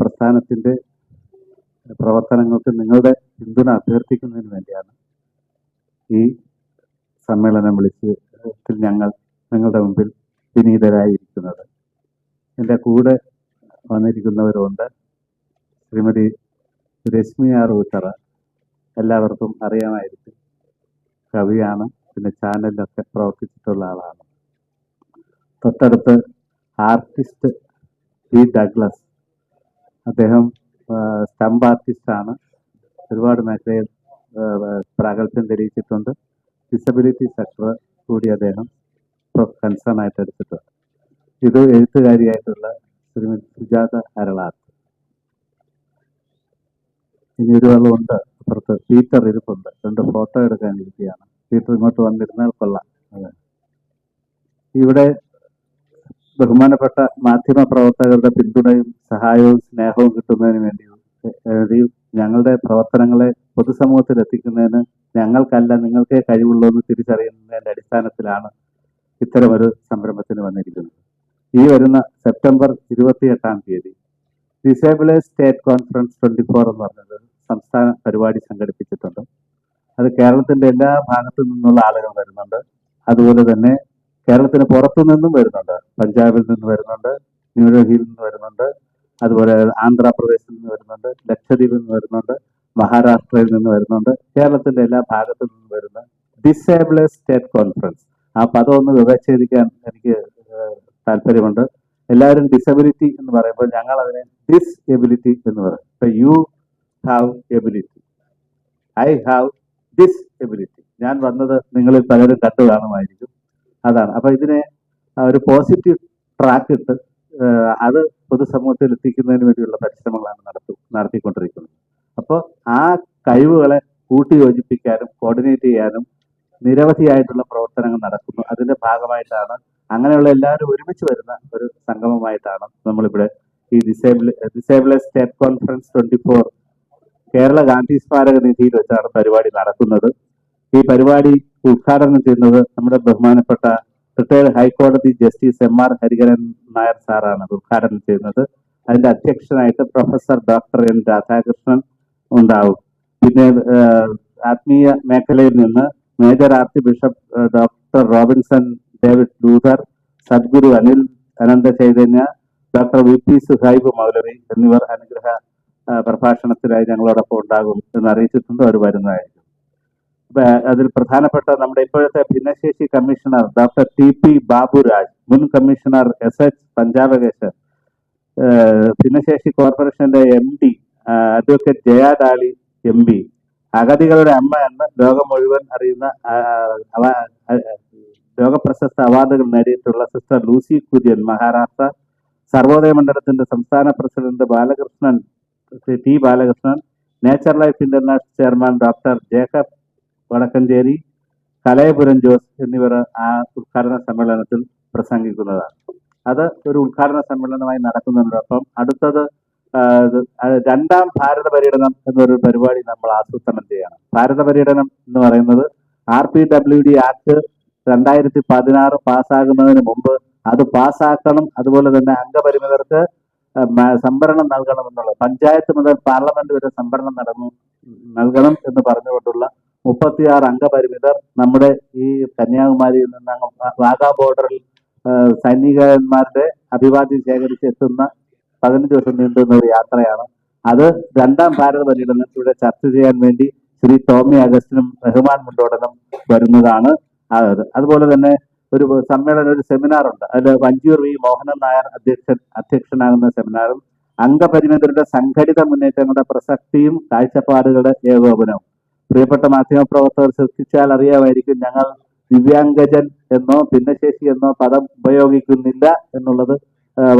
പ്രസ്ഥാനത്തിൻ്റെ പ്രവർത്തനങ്ങൾക്ക് നിങ്ങളുടെ പിന്തുണ അഭ്യർത്ഥിക്കുന്നതിന് വേണ്ടിയാണ് ഈ സമ്മേളനം വിളിച്ചതിൽ ഞങ്ങൾ നിങ്ങളുടെ മുമ്പിൽ വിനീതരായിരിക്കുന്നത്. എൻ്റെ കൂടെ വന്നിരിക്കുന്നവരുണ്ട്. ശ്രീമതി രശ്മി ആർ ഊത്തറ, എല്ലാവർക്കും അറിയാമായിരിക്കും, കവിയാണ്, പിന്നെ ചാനലിലൊക്കെ പ്രവർത്തിച്ചിട്ടുള്ള ആളാണ്. തൊട്ടടുത്ത് ആർട്ടിസ്റ്റ് ടി ഡഗ്ലസ്, അദ്ദേഹം സ്റ്റംപ് ആർട്ടിസ്റ്റാണ്. ഒരുപാട് മേഖലയിൽ പ്രാഗൽഭ്യം തെളിയിച്ചിട്ടുണ്ട്. ഡിസബിലിറ്റി സെക്ടർ കൂടി അദ്ദേഹം കൺസേൺ ആയിട്ട് എടുത്തിട്ടുണ്ട്. ഇത് എഴുത്തുകാരിയായിട്ടുള്ള ശ്രീമതി സുജാത അരളാത്ത്. ഇനി ഒരു ആളുണ്ട് അപ്പുറത്ത്, പീറ്റർ ഇരിപ്പുണ്ട്. 2 ഫോട്ടോ എടുക്കാൻ ഇരിക്കുകയാണ്. പീറ്റർ ഇങ്ങോട്ട് വന്നിരുന്നാൽ കൊള്ളാം. അതെ, ഇവിടെ ബഹുമാനപ്പെട്ട മാധ്യമ പ്രവർത്തകരുടെ പിന്തുണയും സഹായവും സ്നേഹവും കിട്ടുന്നതിന് വേണ്ടി ഞങ്ങളുടെ പ്രവർത്തനങ്ങളെ പൊതുസമൂഹത്തിൽ എത്തിക്കുന്നതിന് ഞങ്ങൾക്കല്ല നിങ്ങൾക്കേ കഴിവുള്ളൂ എന്ന് തിരിച്ചറിയുന്നതിൻ്റെ അടിസ്ഥാനത്തിലാണ് ഇത്തരമൊരു സംരംഭത്തിന് വന്നിരിക്കുന്നത്. ഈ വരുന്ന സെപ്റ്റംബർ 28-ാം തീയതി ഡിസേബിളേഴ്സ് സ്റ്റേറ്റ് കോൺഫറൻസ് 24 എന്ന് പറഞ്ഞത് സംസ്ഥാന പരിപാടി സംഘടിപ്പിച്ചിട്ടുണ്ട്. അത് കേരളത്തിൻ്റെ എല്ലാ ഭാഗത്തു നിന്നുള്ള ആളുകൾ വരുന്നുണ്ട്. അതുപോലെ തന്നെ കേരളത്തിന് പുറത്തു നിന്നും വരുന്നുണ്ട്. പഞ്ചാബിൽ നിന്ന് വരുന്നുണ്ട്, ന്യൂഡൽഹിയിൽ നിന്ന് വരുന്നുണ്ട്, അതുപോലെ ആന്ധ്രാപ്രദേശിൽ നിന്ന് വരുന്നുണ്ട്, ലക്ഷദ്വീപിൽ നിന്ന് വരുന്നുണ്ട്, മഹാരാഷ്ട്രയിൽ നിന്ന് വരുന്നുണ്ട്. കേരളത്തിന്റെ എല്ലാ ഭാഗത്തു നിന്നും വരുന്ന ഡിസേബിളേഴ്സ് സ്റ്റേറ്റ് കോൺഫറൻസ്, ആ പദം ഒന്ന് വിവച്ഛേദിക്കാൻ എനിക്ക് താല്പര്യമുണ്ട്. എല്ലാവരും ഡിസബിലിറ്റി എന്ന് പറയുമ്പോൾ ഞങ്ങൾ അതിനെ ഡിസ്എബിലിറ്റി എന്ന് പറയും. ഇപ്പൊ you have ability, I have disability. ഞാൻ വന്നത് നിങ്ങളിൽ പലരും കണ്ടു കാണുമായിരിക്കും. അതാണ്. അപ്പൊ ഇതിനെ ഒരു പോസിറ്റീവ് ട്രാക്ക് ഇട്ട് അത് പൊതുസമൂഹത്തിൽ എത്തിക്കുന്നതിന് വേണ്ടിയുള്ള പരിശ്രമങ്ങളാണ് നടത്തിക്കൊണ്ടിരിക്കുന്നത്. അപ്പോൾ ആ കഴിവുകളെ കൂട്ടിയോജിപ്പിക്കാനും കോർഡിനേറ്റ് ചെയ്യാനും നിരവധിയായിട്ടുള്ള പ്രവർത്തനങ്ങൾ നടക്കുന്നു. അതിന്റെ ഭാഗമായിട്ടാണ്, അങ്ങനെയുള്ള എല്ലാവരും ഒരുമിച്ച് വരുന്ന ഒരു സംഗമമായിട്ടാണ് നമ്മളിവിടെ ഈ ഡിസേബിളേഴ്സ് സ്റ്റേറ്റ് കോൺഫറൻസ് 24 കേരള ഗാന്ധി സ്മാരക നിധിയിൽ വെച്ചാണ് പരിപാടി നടക്കുന്നത്. ഈ പരിപാടി ഉദ്ഘാടനം ചെയ്യുന്നത് നമ്മുടെ ബഹുമാനപ്പെട്ട റിട്ടയർഡ് ഹൈക്കോടതി ജസ്റ്റിസ് MR ഹരിഹരൻ നായർ സാറാണ് ഉദ്ഘാടനം ചെയ്യുന്നത്. അതിന്റെ അധ്യക്ഷനായിട്ട് പ്രൊഫസർ ഡോക്ടർ N രാധാകൃഷ്ണൻ ഉണ്ടാവും. പിന്നെ ആത്മീയ മേഖലയിൽ നിന്ന് major archbishop doctor Robinson David Luther, Sadguru Anil Anantha Chaitanya, doctor VP Suhaib Maulavi എന്നിവർ അനുഗ്രഹ പ്രഭാഷണത്തിനായി ഞങ്ങളോടൊപ്പം ഉണ്ടാകും എന്ന് അറിയിച്ചിട്ടുണ്ട്. അവർ വരുന്നതായിരിക്കും. അതിൽ പ്രധാനപ്പെട്ട നമ്മുടെ ഇപ്പോഴത്തെ ഭിന്നശേഷി കമ്മീഷണർ ഡോക്ടർ TP ബാബുരാജ്, മുൻ കമ്മീഷണർ SH പഞ്ചാബകേശൻ, ഭിന്നശേഷി കോർപ്പറേഷന്റെ MD അഡ്വക്കേറ്റ് ജയാഡാളി MP, അഗതികളുടെ അമ്മ എന്ന് ലോകം മുഴുവൻ അറിയുന്ന ലോകപ്രശസ്ത അവാർഡുകൾ നേടിയിട്ടുള്ള സിസ്റ്റർ ലൂസി കുര്യൻ മഹാരാഷ്ട്ര, സർവോദയ മണ്ഡലത്തിന്റെ സംസ്ഥാന president T Balakrishnan, nature life international chairman doctor Jacob Vadakkanchery, Kalayapuram Jose എന്നിവർ ആ ഉദ്ഘാടന സമ്മേളനത്തിൽ പ്രസംഗിക്കുന്നതാണ്. അത് ഒരു ഉദ്ഘാടന സമ്മേളനമായി നടക്കുന്നതിനോടൊപ്പം അടുത്തത് 2ാം ഭാരത പര്യടനം എന്നൊരു പരിപാടി നമ്മൾ ആസൂത്രണം ചെയ്യണം. ഭാരത പര്യടനം എന്ന് പറയുന്നത് RPWD ആക്ട് 2016 പാസ്സാകുന്നതിന് മുമ്പ് അത് പാസ്സാക്കണം. അതുപോലെ തന്നെ അംഗപരിമിതർക്ക് സംവരണം നൽകണമെന്നുള്ള, പഞ്ചായത്ത് മുതൽ പാർലമെന്റ് വരെ സംവരണം നൽകണം എന്ന് പറഞ്ഞുകൊണ്ടുള്ള 36 അംഗപരിമിതർ നമ്മുടെ ഈ കന്യാകുമാരിയിൽ നിന്ന് വാഗാ ബോർഡറിൽ സൈനികന്മാരുടെ അഭിവാദ്യം ശേഖരിച്ച് എത്തുന്ന 15 ദിവസം നീണ്ടുന്ന ഒരു യാത്രയാണ്. അത് 2ാം ഭാരത പര്യടനം ഇവിടെ ചർച്ച ചെയ്യാൻ വേണ്ടി ശ്രീ ടോമി അഗസ്റ്റിനും റഹ്മാൻ മുണ്ടോടനും വരുന്നതാണ്. അതുപോലെ തന്നെ ഒരു സമ്മേളനം, ഒരു സെമിനാർ ഉണ്ട്. അതിൽ വഞ്ചിയൂർ V മോഹനൻ നായർ അധ്യക്ഷനാകുന്ന സെമിനാറും അംഗപരിമിതരുടെ സംഘടിത മുന്നേറ്റങ്ങളുടെ പ്രസക്തിയും കാഴ്ചപ്പാടുകളുടെ ഏകോപനവും. പ്രിയപ്പെട്ട മാധ്യമപ്രവർത്തകർ ശ്രദ്ധിച്ചാൽ അറിയാമായിരിക്കും, ഞങ്ങൾ ദിവ്യാംഗജൻ എന്നോ ഭിന്നശേഷി എന്നോ പദം ഉപയോഗിക്കുന്നില്ല എന്നുള്ളത്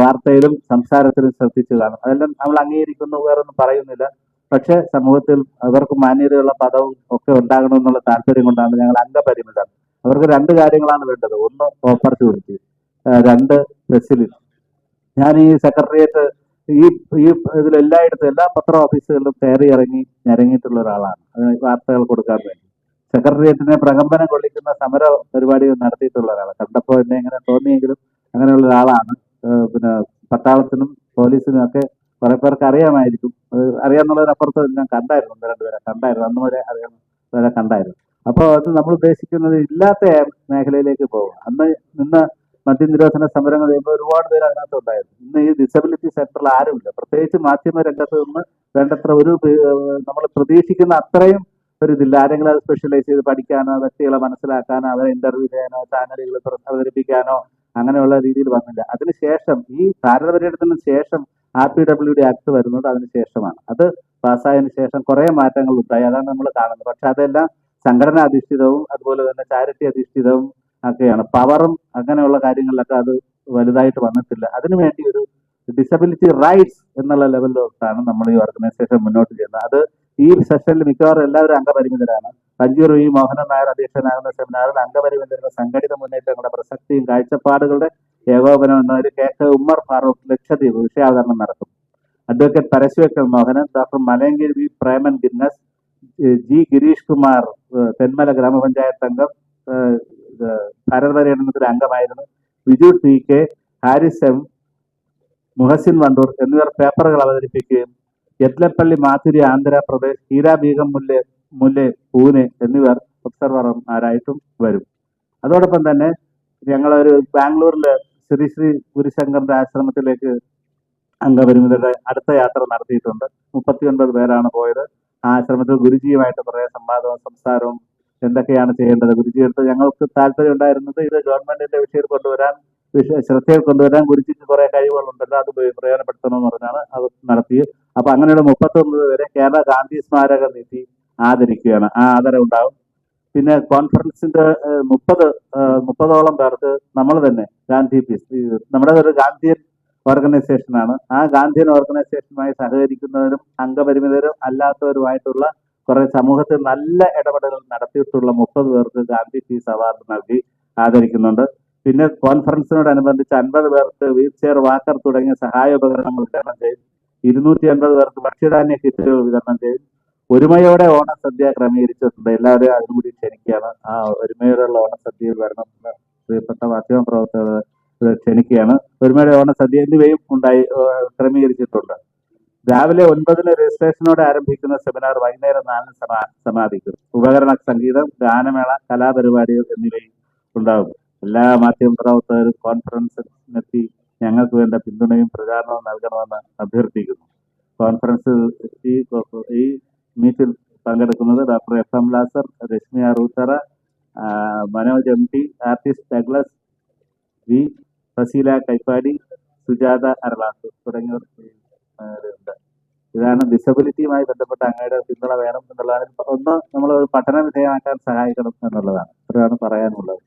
വാർത്തയിലും സംസാരത്തിലും ശ്രദ്ധിച്ചു കാണും. അതെല്ലാം നമ്മൾ അംഗീകരിക്കുന്നു, വേറൊന്നും പറയുന്നില്ല. പക്ഷെ സമൂഹത്തിൽ അവർക്ക് മാന്യതയുള്ള പദവും ഒക്കെ ഉണ്ടാകണമെന്നുള്ള താല്പര്യം കൊണ്ടാണ് ഞങ്ങൾ അംഗപരിമിതർ. അവർക്ക് 2 കാര്യങ്ങളാണ് വേണ്ടത്. 1 ഓപ്പർച്യൂണിറ്റി, 2 ഫെസിലിറ്റി. ഞാൻ ഈ സെക്രട്ടേറിയറ്റ് ഇതിലെല്ലായിടത്തും എല്ലാ പത്ര ഓഫീസുകളിലും ഇറങ്ങിയിട്ടുള്ള ഒരാളാണ് വാർത്തകൾ കൊടുക്കാൻ വേണ്ടി. സെക്രട്ടേറിയറ്റിനെ പ്രകമ്പനം കൊള്ളിക്കുന്ന സമര പരിപാടികൾ നടത്തിയിട്ടുള്ള ഒരാളാണ്. കണ്ടപ്പോൾ എന്നെ ഇങ്ങനെ തോന്നിയെങ്കിലും അങ്ങനെയുള്ള ഒരാളാണ്. പിന്നെ പട്ടാളത്തിനും പോലീസിനും ഒക്കെ കുറെ പേർക്ക് അറിയാമായിരിക്കും. അറിയാവുന്നവരപ്പുറത്ത് ഞാൻ കണ്ടായിരുന്നു, ഒന്ന് രണ്ടുപേരെ കണ്ടായിരുന്നു, അന്ന് വരെ അറിയാവുന്നവരെ കണ്ടായിരുന്നു. അപ്പോൾ അത് നമ്മൾ ഉദ്ദേശിക്കുന്നത് ഇല്ലാത്ത മേഖലയിലേക്ക് പോകും. അന്ന് നിന്ന് മദ്യനിരോധന സമരങ്ങൾ ചെയ്യുമ്പോൾ ഒരുപാട് പേര് അതിനകത്ത് ഉണ്ടായിരുന്നു. ഇന്ന് ഈ ഡിസബിലിറ്റി സെന്ററിൽ ആരുമില്ല. പ്രത്യേകിച്ച് മാധ്യമ രംഗത്ത് നിന്ന് വേണ്ടത്ര നമ്മൾ പ്രതീക്ഷിക്കുന്ന അത്രയും ഇതില്ല. ആരെങ്കിലും അത് സ്പെഷ്യലൈസ് ചെയ്ത് പഠിക്കാനോ വ്യക്തികളെ മനസ്സിലാക്കാനോ അവരെ ഇന്റർവ്യൂ ചെയ്യാനോ ചാനലുകൾ അവതരിപ്പിക്കാനോ അങ്ങനെയുള്ള രീതിയിൽ വന്നില്ല. അതിനുശേഷം ഈ ഭാരത പര്യടനത്തിന് ശേഷം RPWD ആക്ട് വരുന്നത് അതിനുശേഷമാണ്. അത് പാസ്സായതിനു ശേഷം കുറെ മാറ്റങ്ങൾ ഉണ്ടായി. അതാണ് നമ്മൾ കാണുന്നത്. പക്ഷെ അതെല്ലാം സംഘടനാ അധിഷ്ഠിതവും അതുപോലെ തന്നെ ചാരിറ്റി അധിഷ്ഠിതവും ഒക്കെയാണ്. പവറും അങ്ങനെയുള്ള കാര്യങ്ങളിലൊക്കെ അത് വലുതായിട്ട് വന്നിട്ടില്ല. അതിനുവേണ്ടി ഒരു ഡിസബിലിറ്റി റൈറ്റ്സ് എന്നുള്ള ലെവലിലോട്ടാണ് നമ്മൾ ഈ ഓർഗനൈസേഷൻ മുന്നോട്ട് ചെയ്യുന്നത്. അത് ഈ സെഷനിൽ മിക്കവാറും എല്ലാവരും അംഗപരിമിതരാണ്. കഞ്ചൂർ വി മോഹനൻ നായർ അധ്യക്ഷനാകുന്ന സെമിനാറിൽ അംഗപരിമിതരുടെ സംഘടിത മുന്നേറ്റങ്ങളുടെ പ്രസക്തിയും കാഴ്ചപ്പാടുകളുടെ ഏകോപനം എന്നതിൽ KK ഉമ്മർ ഫാറൂഖ് ലക്ഷദ്വീപ് വിഷയാവതരണം നടത്തും. Advocate Parashuvekkal Mohanan, doctor Malayankiri V Preman Guinness, G Girish Kumar Thenmala ഗ്രാമപഞ്ചായത്ത് അംഗം, ഭാരത പര്യടനത്തിൽ അംഗമായിരുന്നു, വിജു TK, ഹാരിസ് M, മുഹസിൻ വണ്ടൂർ എന്നിവർ പേപ്പറുകൾ അവതരിപ്പിക്കുകയും യത്ലപ്പള്ളി മാധുരി ആന്ധ്രാപ്രദേശ്, ഹീരാ ബീഗം മുല്ലെ പൂനെ എന്നിവർ ഒബ്സർവർമാരായിട്ടും വരും. അതോടൊപ്പം തന്നെ ഞങ്ങളൊരു ബാംഗ്ലൂരിലെ ശ്രീ ഗുരുശങ്കറിന്റെ ആശ്രമത്തിലേക്ക് അംഗപരിമിതരുടെ അടുത്ത യാത്ര നടത്തിയിട്ടുണ്ട്. 39 പേരാണ് പോയത്. ആ ആശ്രമത്തിൽ ഗുരുജിയുമായിട്ട് കുറേ സംവാദവും സംസാരവും എന്തൊക്കെയാണ് ചെയ്യേണ്ടത് ഗുരുജി എടുത്ത് ഞങ്ങൾക്ക് താല്പര്യം ഉണ്ടായിരുന്നത് ഇത് ഗവൺമെന്റിന്റെ ശ്രദ്ധയിൽ കൊണ്ടുവരാൻ ഗുരുജിക്ക് കുറെ കഴിവുകളുണ്ടല്ലോ, അത് പ്രയോജനപ്പെടുത്തണമെന്ന് പറഞ്ഞാണ് അത് നടത്തിയത്. അപ്പൊ അങ്ങനെയുള്ള 39 പേരെ കേരള ഗാന്ധി സ്മാരക നിധി ആദരിക്കുകയാണ്. ആ ആദരം ഉണ്ടാവും. പിന്നെ കോൺഫറൻസിന്റെ 30ഓളം പേർക്ക് നമ്മൾ തന്നെ ഗാന്ധി പീസ്, നമ്മുടെ ഒരു ഗാന്ധിയൻ ഓർഗനൈസേഷനാണ്. ആ ഗാന്ധിയൻ ഓർഗനൈസേഷനുമായി സഹകരിക്കുന്നവരും അംഗപരിമിതരും അല്ലാത്തവരുമായിട്ടുള്ള കുറെ സമൂഹത്തിൽ നല്ല ഇടപെടലുകൾ നടത്തിയിട്ടുള്ള 30 പേർക്ക് ഗാന്ധി പീസ് അവാർഡ് നൽകി ആദരിക്കുന്നുണ്ട്. പിന്നെ കോൺഫറൻസിനോടനുബന്ധിച്ച് 50 പേർക്ക് വീൽ ചെയർ വാക്കർ തുടങ്ങിയ സഹായോപകരണങ്ങൾ വിതരണം ചെയ്യും. 250 പേർക്ക് ഭക്ഷ്യധാന്യ കിറ്റുകൾ വിതരണം ചെയ്യും. ഒരുമയോടെ ഓണസദ്യ ക്രമീകരിച്ചിട്ടുണ്ട്. എല്ലാവരെയും അതിനുകൂടി ക്ഷണിക്കുകയാണ്. ആ ഒരുമയോടെയുള്ള ഓണസദ്യയിൽ വരണമെന്ന് പ്രിയപ്പെട്ട മാധ്യമ പ്രവർത്തകർ ക്ഷണിക്കുകയാണ്. ഒരുമയുടെ ഓണസദ്യ എന്നിവയും ക്രമീകരിച്ചിട്ടുണ്ട്. രാവിലെ 9-ന് രജിസ്ട്രേഷനോടെ ആരംഭിക്കുന്ന സെമിനാർ വൈകുന്നേരം 4-ന് സമാപിക്കും. ഉപകരണ സംഗീതം, ഗാനമേള, കലാപരിപാടികൾ എന്നിവയും ഉണ്ടാകും. എല്ലാ മാധ്യമ പ്രവർത്തകരും കോൺഫറൻസിനെത്തി ഞങ്ങൾക്ക് വേണ്ട പിന്തുണയും പ്രചാരണവും നൽകണമെന്ന് അഭ്യർത്ഥിക്കുന്നു. കോൺഫറൻസിൽ ഈ മീറ്റിൽ പങ്കെടുക്കുന്നത് doctor FM Lazar, Rashmi Aroothara, Manoj MT, artist Douglas V, Faseela Kaippadi, Sujatha Aralas തുടങ്ങിയവർ ഉണ്ട്. ഇതാണ് ഡിസബിലിറ്റിയുമായി ബന്ധപ്പെട്ട അങ്ങയുടെ പിന്തുണ വേണം എന്നുള്ളതാണ്. ഒന്ന് നമ്മൾ പഠന വിധേയമാക്കാൻ സഹായിക്കണം എന്നുള്ളതാണ്. അത്രയാണ് പറയാനുള്ളത്.